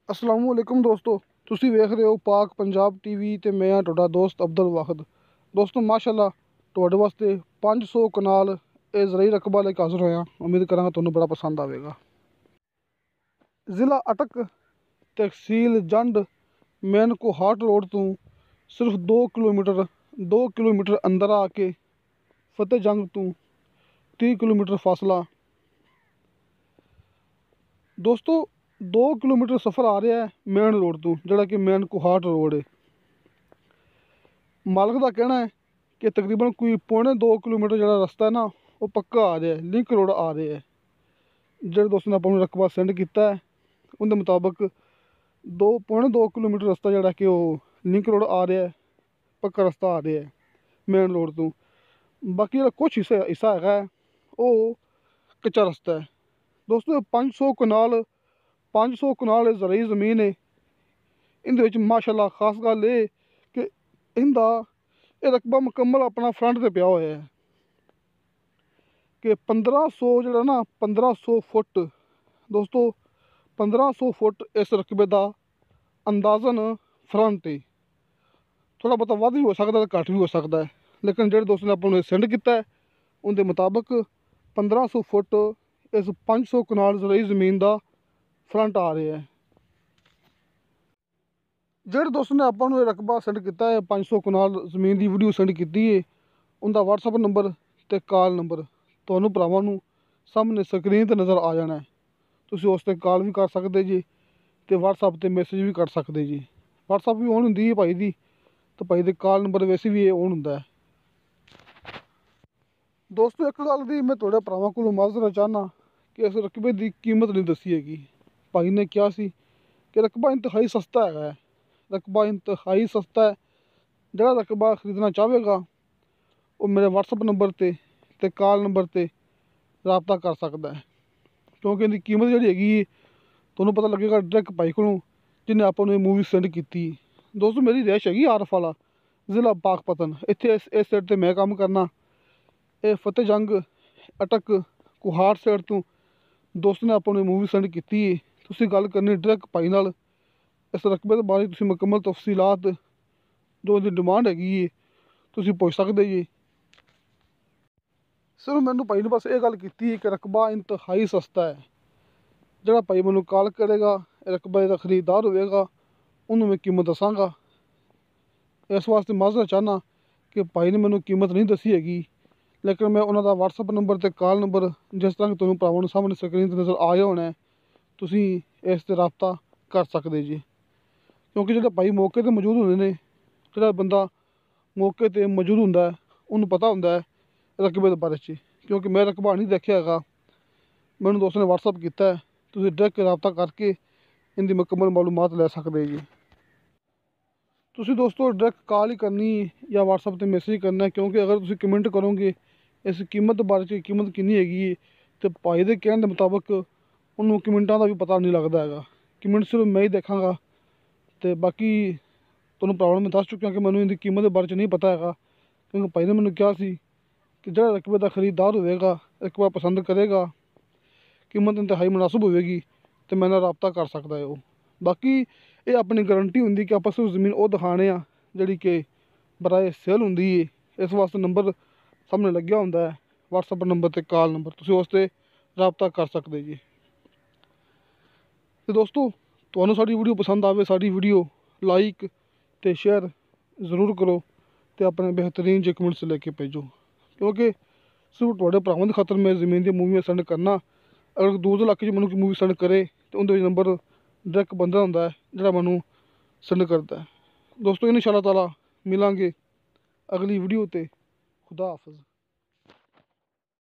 अस्सलाम वालेकुम दोस्तों, ਤੁਸੀਂ ਵੇਖ ਰਹੇ ਹੋ ਪਾਕ ਪੰਜਾਬ ਟੀਵੀ ਤੇ ਮੈਂ ਹਾਂ ਤੁਹਾਡਾ ਦੋਸਤ ਅਬਦੁਲ ਵਾਹਿਦ। ਦੋਸਤੋ ਮਾਸ਼ਾਅੱਲਾ ਤੁਹਾਡੇ ਵਾਸਤੇ 500 ਕਨਾਲ ਇਹ ਜ਼ਰਈ ਰਕਬਾ ਲੈ ਕੇ ਹਾਜ਼ਰ ਹੋਇਆ। ਉਮੀਦ ਕਰਾਂਗਾ ਤੁਹਾਨੂੰ ਬੜਾ ਪਸੰਦ ਆਵੇਗਾ। ਜ਼ਿਲ੍ਹਾ ਅਟਕ, ਤਹਿਸੀਲ ਜੰਡ, ਮੇਨ ਕੋਹਾਟ ਰੋਡ ਤੋਂ ਸਿਰਫ 2 ਕਿਲੋਮੀਟਰ ਅੰਦਰ ਆ ਕੇ ਫਤਿਹ ਜੰਗ ਤੋਂ 30 ਕਿਲੋਮੀਟਰ ਫਾਸਲਾ। ਦੋਸਤੋ 2 ਕਿਲੋਮੀਟਰ ਸਫ਼ਰ ਆ ਰਿਹਾ ਹੈ ਮੇਨ ਰੋਡ ਤੋਂ, ਜਿਹੜਾ ਕਿ ਮੇਨ ਕੋਹਾਟ ਰੋਡ ਹੈ। ਮਾਲਕ ਦਾ ਕਹਿਣਾ ਹੈ ਕਿ ਤਕਰੀਬਨ ਕੋਈ ਪੌਣੇ 2 ਕਿਲੋਮੀਟਰ ਜਿਹੜਾ ਰਸਤਾ ਹੈ ਨਾ ਉਹ ਪੱਕਾ ਆ ਰਿਹਾ ਹੈ, ਲਿੰਕ ਰੋਡ ਆ ਰਿਹਾ ਹੈ। ਜਿਹੜੇ ਦੋਸਤ ਨੇ ਆਪਾਂ ਨੂੰ ਰਕਬਾ ਸੈਂਡ ਕੀਤਾ ਹੈ ਉਹਦੇ ਮੁਤਾਬਕ ਪੌਣੇ 2 ਕਿਲੋਮੀਟਰ ਰਸਤਾ ਜਿਹੜਾ ਕਿ ਉਹ ਲਿੰਕ ਰੋਡ ਆ ਰਿਹਾ ਹੈ, ਪੱਕਾ ਰਸਤਾ ਆ ਰਿਹਾ ਹੈ ਮੇਨ ਰੋਡ ਤੋਂ। ਬਾਕੀ ਜਿਹੜਾ ਕੁਛ ਹਿੱਸਾ ਹੈਗਾ ਉਹ ਕੱਚਾ ਰਸਤਾ ਹੈ। ਦੋਸਤੋ 500 ਕਨਾਲ ਜ਼ਰਈ ਜ਼ਮੀਨ ਹੈ। ਇਹਦੇ ਵਿੱਚ ਮਾਸ਼ਾਅੱਲਾ ਖਾਸ ਗੱਲ ਇਹ ਕਿ ਇਹ ਰਕਬਾ ਮੁਕੰਮਲ ਆਪਣਾ ਫਰੰਟ 'ਤੇ ਪਿਆ ਹੋਇਆ ਹੈ ਕਿ 1500 ਫੁੱਟ। ਦੋਸਤੋ 1500 ਫੁੱਟ ਇਸ ਰਕਬੇ ਦਾ ਅੰਦਾਜ਼ਨ ਫਰੰਟ ਹੈ। ਥੋੜ੍ਹਾ ਬਹੁਤਾ ਵੱਧ ਵੀ ਹੋ ਸਕਦਾ ਅਤੇ ਘੱਟ ਵੀ ਹੋ ਸਕਦਾ ਹੈ, ਲੇਕਿਨ ਜਿਹੜੇ ਦੋਸਤ ਨੇ ਆਪਾਂ ਨੂੰ ਸੈਂਡ ਕੀਤਾ ਹੈ ਉਹਦੇ ਮੁਤਾਬਕ 1500 ਫੁੱਟ ਇਸ 500 ਕਨਾਲ ਜ਼ਰਈ ਜ਼ਮੀਨ ਦਾ ਫਰੰਟ ਆ ਰਿਹਾ ਹੈ। ਜਿਹੜੇ ਦੋਸਤ ਨੇ ਆਪਾਂ ਨੂੰ ਇਹ ਰਕਬਾ ਸੈਂਡ ਕੀਤਾ ਹੈ, 500 ਕਨਾਲ ਜ਼ਮੀਨ ਦੀ ਵੀਡੀਓ ਸੈਂਡ ਕੀਤੀ ਹੈ, ਉਹਦਾ WhatsApp ਨੰਬਰ ਅਤੇ ਕਾਲ ਨੰਬਰ ਤੁਹਾਨੂੰ ਭਰਾਵਾਂ ਨੂੰ ਸਾਹਮਣੇ ਸਕਰੀਨ 'ਤੇ ਨਜ਼ਰ ਆ ਜਾਣਾ ਹੈ। ਤੁਸੀਂ ਉਸ 'ਤੇ ਕਾਲ ਵੀ ਕਰ ਸਕਦੇ ਜੀ ਅਤੇ WhatsApp 'ਤੇ ਮੈਸੇਜ ਵੀ ਕਰ ਸਕਦੇ ਜੀ। WhatsApp ਵੀ ਔਨ ਹੁੰਦੀ ਹੈ ਭਾਈ ਦੀ, ਅਤੇ ਭਾਈ ਦੇ ਕਾਲ ਨੰਬਰ ਵੈਸੇ ਵੀ ਇਹ ਔਨ ਹੁੰਦਾ ਹੈ। ਦੋਸਤੋ ਇੱਕ ਗੱਲ ਦੀ ਮੈਂ ਤੁਹਾਡੇ ਭਰਾਵਾਂ ਕੋਲੋਂ ਮਾਜ਼ਰਾ ਚਾਹੁੰਦਾ ਕਿ ਇਸ ਰਕਬੇ ਦੀ ਕੀਮਤ ਨਹੀਂ ਦੱਸੀ ਹੈਗੀ। ਭਾਈ ਨੇ ਕਿਹਾ ਸੀ ਕਿ ਰਕਬਾ ਇੰਤਹਾਈ ਸਸਤਾ ਹੈਗਾ ਹੈ, ਰਕਬਾ ਇੰਤਹਾਈ ਸਸਤਾ ਹੈ। ਜਿਹੜਾ ਰਕਬਾ ਖਰੀਦਣਾ ਚਾਹੇਗਾ ਉਹ ਮੇਰੇ WhatsApp ਨੰਬਰ 'ਤੇ ਕਾਲ ਨੰਬਰ 'ਤੇ ਰਾਬਤਾ ਕਰ ਸਕਦਾ ਹੈ, ਕਿਉਂਕਿ ਇਹਦੀ ਕੀਮਤ ਜਿਹੜੀ ਹੈਗੀ ਤੁਹਾਨੂੰ ਪਤਾ ਲੱਗੇਗਾ ਡਾਇਰੈਕਟ ਭਾਈ ਕੋਲੋਂ ਜਿਹਨੇ ਆਪਾਂ ਨੂੰ ਇਹ ਮੂਵੀ ਸੈਂਡ ਕੀਤੀ। ਦੋਸਤੋ ਮੇਰੀ ਰਿਹਾਇਸ਼ ਹੈਗੀ ਆਰਫ ਵਾਲਾ, ਜ਼ਿਲ੍ਹਾ ਪਾਕਪਤਨ। ਇੱਥੇ ਇਸ ਸਾਈਡ 'ਤੇ ਮੈਂ ਕੰਮ ਕਰਨਾ। ਇਹ ਫਤਿਹ ਜੰਗ ਅਟਕ ਕੋਹਾਟ ਸਾਈਡ ਤੋਂ ਦੋਸਤ ਨੇ ਆਪਾਂ ਨੂੰ ਮੂਵੀ ਸੈਂਡ ਕੀਤੀ ਹੈ। ਤੁਸੀਂ ਗੱਲ ਕਰਨੀ ਡਾਇਰੈਕਟ ਭਾਈ ਨਾਲ ਇਸ ਰਕਬੇ ਦੇ ਬਾਰੇ, ਤੁਸੀਂ ਮੁਕੰਮਲ ਤਫਸੀਲਾਤ ਜੋ ਇਹਦੀ ਡਿਮਾਂਡ ਹੈਗੀ ਹੈ ਤੁਸੀਂ ਪੁੱਛ ਸਕਦੇ ਜੀ। ਸਿਰਫ ਮੈਨੂੰ ਭਾਈ ਨੇ ਬਸ ਇਹ ਗੱਲ ਕੀਤੀ ਹੈ ਕਿ ਰਕਬਾ ਇੰਤਹਾਈ ਸਸਤਾ ਹੈ। ਜਿਹੜਾ ਭਾਈ ਮੈਨੂੰ ਕਾਲ ਕਰੇਗਾ, ਰਕਬੇ ਦਾ ਖਰੀਦਦਾਰ ਹੋਵੇਗਾ, ਉਹਨੂੰ ਮੈਂ ਕੀਮਤ ਦੱਸਾਂਗਾ। ਇਸ ਵਾਸਤੇ ਮਾਜ਼ਰਾ ਚਾਹੁੰਦਾ ਕਿ ਭਾਈ ਨੇ ਮੈਨੂੰ ਕੀਮਤ ਨਹੀਂ ਦੱਸੀ ਹੈਗੀ, ਲੇਕਿਨ ਮੈਂ ਉਹਨਾਂ ਦਾ WhatsApp ਨੰਬਰ ਅਤੇ ਕਾਲ ਨੰਬਰ ਜਿਸ ਤਰ੍ਹਾਂ ਕਿ ਤੁਹਾਨੂੰ ਭਰਾਵਾਂ ਨੂੰ ਸਾਹਮਣੇ ਸਕਰੀਨ 'ਤੇ ਨਜ਼ਰ ਆ ਜਾਣਾ ਹੈ, ਤੁਸੀਂ ਇਸ 'ਤੇ ਰਾਬਤਾ ਕਰ ਸਕਦੇ ਜੀ। ਕਿਉਂਕਿ ਜਿਹੜੇ ਭਾਈ ਮੌਕੇ 'ਤੇ ਮੌਜੂਦ ਹੁੰਦੇ ਨੇ, ਜਿਹੜਾ ਬੰਦਾ ਮੌਕੇ 'ਤੇ ਮੌਜੂਦ ਹੁੰਦਾ ਹੈ ਉਹਨੂੰ ਪਤਾ ਹੁੰਦਾ ਹੈ ਰਕਬੇ ਦੇ ਬਾਰੇ 'ਚ, ਕਿਉਂਕਿ ਮੈਂ ਰਕਬਾ ਨਹੀਂ ਦੇਖਿਆ ਹੈਗਾ। ਮੈਨੂੰ ਦੋਸਤ ਨੇ WhatsApp ਕੀਤਾ ਹੈ, ਤੁਸੀਂ ਡਾਇਰੈਕਟ ਰਾਬਤਾ ਕਰਕੇ ਇਹਦੀ ਮੁਕੰਮਲ ਮਾਲੂਮਾਤ ਲੈ ਸਕਦੇ ਜੀ। ਤੁਸੀਂ ਦੋਸਤੋ ਡਾਇਰੈਕਟ ਕਾਲ ਹੀ ਕਰਨੀ ਜਾਂ WhatsApp 'ਤੇ ਮੈਸੇਜ ਕਰਨਾ, ਕਿਉਂਕਿ ਅਗਰ ਤੁਸੀਂ ਕਮੈਂਟ ਕਰੋਗੇ ਇਸ ਕੀਮਤ ਬਾਰੇ 'ਚ ਕੀਮਤ ਕਿੰਨੀ ਹੈਗੀ ਹੈ ਅਤੇ ਭਾਈ ਦੇ ਕਹਿਣ ਦੇ ਮੁਤਾਬਕ ਉਹਨੂੰ ਕਮੈਂਟਾਂ ਦਾ ਵੀ ਪਤਾ ਨਹੀਂ ਲੱਗਦਾ ਹੈਗਾ। ਕਮੈਂਟ ਸਿਰਫ ਮੈਂ ਹੀ ਦੇਖਾਂਗਾ ਅਤੇ ਬਾਕੀ ਤੁਹਾਨੂੰ ਭਰਾਵਾਂ ਨੂੰ ਮੈਂ ਦੱਸ ਚੁੱਕਿਆ ਕਿ ਮੈਨੂੰ ਇਹਦੀ ਕੀਮਤ ਦੇ ਬਾਰੇ 'ਚ ਨਹੀਂ ਪਤਾ ਹੈਗਾ, ਕਿਉਂਕਿ ਭਾਈ ਨੇ ਮੈਨੂੰ ਕਿਹਾ ਸੀ ਕਿ ਜਿਹੜਾ ਰਕਬੇ ਦਾ ਖਰੀਦਦਾਰ ਹੋਵੇਗਾ, ਰਕਬਾ ਪਸੰਦ ਕਰੇਗਾ, ਕੀਮਤ ਇੰਤਹਾਈ ਮੁਨਾਸਿਬ ਹੋਵੇਗੀ ਅਤੇ ਮੇਰੇ ਨਾਲ ਰਾਬਤਾ ਕਰ ਸਕਦਾ ਹੈ ਉਹ। ਬਾਕੀ ਇਹ ਆਪਣੀ ਗਰੰਟੀ ਹੁੰਦੀ ਕਿ ਆਪਾਂ ਸਿਰਫ ਜ਼ਮੀਨ ਉਹ ਦਿਖਾਉਣੇ ਆ ਜਿਹੜੀ ਕਿ ਬਰਾਏ ਸੇਲ ਹੁੰਦੀ ਹੈ। ਇਸ ਵਾਸਤੇ ਨੰਬਰ ਸਾਹਮਣੇ ਲੱਗਿਆ ਹੁੰਦਾ ਹੈ, WhatsApp ਨੰਬਰ ਅਤੇ ਕਾਲ ਨੰਬਰ, ਤੁਸੀਂ ਉਸ 'ਤੇ ਰਾਬਤਾ ਕਰ ਸਕਦੇ ਜੀ। ਅਤੇ ਦੋਸਤੋ ਤੁਹਾਨੂੰ ਸਾਡੀ ਵੀਡੀਓ ਪਸੰਦ ਆਵੇ, ਸਾਡੀ ਵੀਡੀਓ ਲਾਈਕ ਅਤੇ ਸ਼ੇਅਰ ਜ਼ਰੂਰ ਕਰੋ ਅਤੇ ਆਪਣੇ ਬਿਹਤਰੀਨ ਜਿਹੇ ਕਮੈਂਟਸ ਲੈ ਕੇ ਭੇਜੋ, ਕਿਉਂਕਿ ਸਿਰਫ ਤੁਹਾਡੇ ਭਰਾਵਾਂ ਦੀ ਖਾਤਰ ਮੈਂ ਜ਼ਮੀਨ ਦੀਆਂ ਮੂਵੀਆਂ ਸੈਂਡ ਕਰਨਾ। ਅਗਰ ਦੂਰ ਦੇ ਇਲਾਕੇ 'ਚ ਮੈਨੂੰ ਕੋਈ ਮੂਵੀ ਸੈਂਡ ਕਰੇ ਤਾਂ ਉਹਦੇ ਵਿੱਚ ਨੰਬਰ ਡਾਇਰੈਕਟ ਬੰਦਾ ਹੁੰਦਾ ਹੈ ਜਿਹੜਾ ਮੈਨੂੰ ਸੈਂਡ ਕਰਦਾ ਹੈ। ਦੋਸਤੋ ਇਨਸ਼ਾ ਅੱਲਾਹ ਤਾਲਾ ਮਿਲਾਂਗੇ ਅਗਲੀ ਵੀਡੀਓ 'ਤੇ। ਖੁਦਾ ਹਾਫਿਜ਼।